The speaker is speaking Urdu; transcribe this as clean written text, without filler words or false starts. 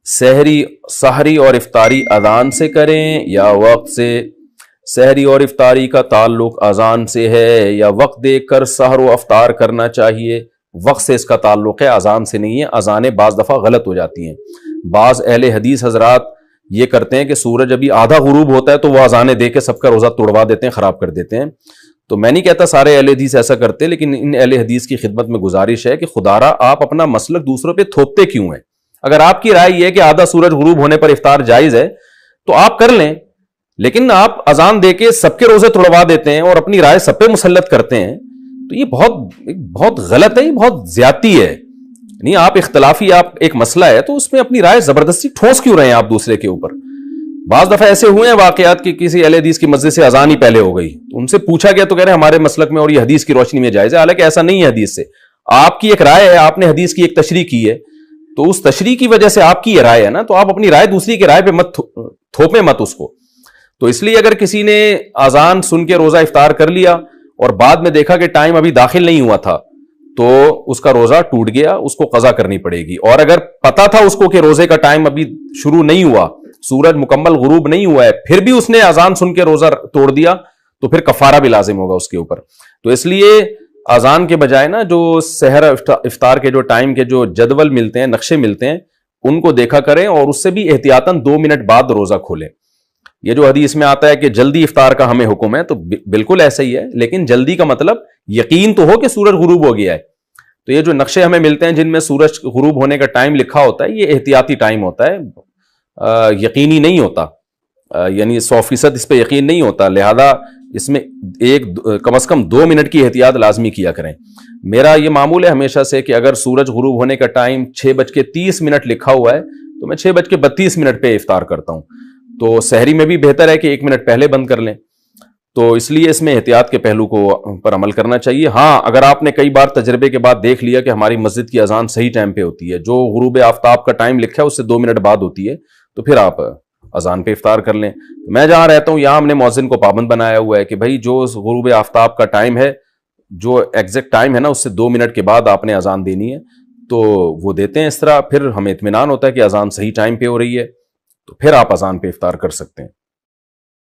سحری اور افطاری اذان سے کریں یا وقت سے؟ سحری اور افطاری کا تعلق اذان سے ہے یا وقت دیکھ کر سحر و افطار کرنا چاہیے؟ وقت سے اس کا تعلق ہے، اذان سے نہیں ہے۔ اذانیں بعض دفعہ غلط ہو جاتی ہیں۔ بعض اہل حدیث حضرات یہ کرتے ہیں کہ سورج ابھی آدھا غروب ہوتا ہے تو وہ اذانیں دے کے سب کا روزہ توڑوا دیتے ہیں، خراب کر دیتے ہیں۔ تو میں نہیں کہتا سارے اہل حدیث ایسا کرتے، لیکن ان اہل حدیث کی خدمت میں گزارش ہے کہ خدارا آپ اپنا مسلک دوسروں پہ تھوپتے کیوں ہیں؟ اگر آپ کی رائے یہ ہے کہ آدھا سورج غروب ہونے پر افطار جائز ہے تو آپ کر لیں، لیکن آپ اذان دے کے سب کے روزے توڑوا دیتے ہیں اور اپنی رائے سب پہ مسلط کرتے ہیں، تو یہ بہت غلط ہے، یہ بہت زیادتی ہے۔ نہیں، آپ اختلافی ایک مسئلہ ہے تو اس میں اپنی رائے زبردستی ٹھوس کیوں رہے ہیں آپ دوسرے کے اوپر؟ بعض دفعہ ایسے ہوئے ہیں واقعات کہ کسی اہل حدیث کی مسجد سے اذان ہی پہلے ہو گئی، تو ان سے پوچھا گیا تو کہہ رہے ہیں ہمارے مسلک میں اور یہ حدیث کی روشنی میں جائز ہے، حالانکہ ایسا نہیں ہے حدیث سے۔ آپ کی ایک رائے ہے، آپ نے حدیث کی ایک تشریح کی ہے، تو اس تشریح کی وجہ سے آپ کی یہ رائے ہے نا، تو آپ اپنی رائے دوسری کے رائے پہ مت تھوپیں مت اس کو۔ تو اس لیے اگر کسی نے اذان سن کے روزہ افطار کر لیا اور بعد میں دیکھا کہ ٹائم ابھی داخل نہیں ہوا تھا تو اس کا روزہ ٹوٹ گیا، اس کو قضا کرنی پڑے گی۔ اور اگر پتا تھا اس کو کہ روزے کا ٹائم ابھی شروع نہیں ہوا، سورج مکمل غروب نہیں ہوا ہے، پھر بھی اس نے اذان سن کے روزہ توڑ دیا تو پھر کفارہ بھی لازم ہوگا اس کے اوپر۔ تو اس لیے اذان کے بجائے نا جو سحر افطار کے جو ٹائم کے جو جدول ملتے ہیں، نقشے ملتے ہیں، ان کو دیکھا کریں اور اس سے بھی احتیاطاً 2 منٹ بعد روزہ کھولیں۔ یہ جو حدیث میں آتا ہے کہ جلدی افطار کا ہمیں حکم ہے، تو بالکل ایسا ہی ہے، لیکن جلدی کا مطلب یقین تو ہو کہ سورج غروب ہو گیا ہے۔ تو یہ جو نقشے ہمیں ملتے ہیں جن میں سورج غروب ہونے کا ٹائم لکھا ہوتا ہے، یہ احتیاطی ٹائم ہوتا ہے، یقینی نہیں ہوتا، یعنی 100% اس پہ یقین نہیں ہوتا، لہذا اس میں کم از کم 2 منٹ کی احتیاط لازمی کیا کریں۔ میرا یہ معمول ہے ہمیشہ سے کہ اگر سورج غروب ہونے کا ٹائم 6:30 لکھا ہوا ہے تو میں 6:32 پہ افطار کرتا ہوں۔ تو سحری میں بھی بہتر ہے کہ 1 منٹ پہلے بند کر لیں۔ تو اس لیے اس میں احتیاط کے پہلو پر عمل کرنا چاہیے۔ ہاں، اگر آپ نے کئی بار تجربے کے بعد دیکھ لیا کہ ہماری مسجد کی اذان صحیح ٹائم پہ ہوتی ہے، جو غروب آفتاب کا ٹائم لکھا ہے اس سے 2 منٹ بعد ہوتی ہے، تو پھر آپ اذان پہ افطار کر لیں۔ میں جہاں رہتا ہوں یہاں ہم نے مؤذن کو پابند بنایا ہوا ہے کہ بھائی جو غروب آفتاب کا ٹائم ہے، جو ایگزیکٹ ٹائم ہے نا، اس سے 2 منٹ کے بعد آپ نے اذان دینی ہے، تو وہ دیتے ہیں۔ اس طرح پھر ہمیں اطمینان ہوتا ہے کہ اذان صحیح ٹائم پہ ہو رہی ہے، تو پھر آپ اذان پہ افطار کر سکتے ہیں۔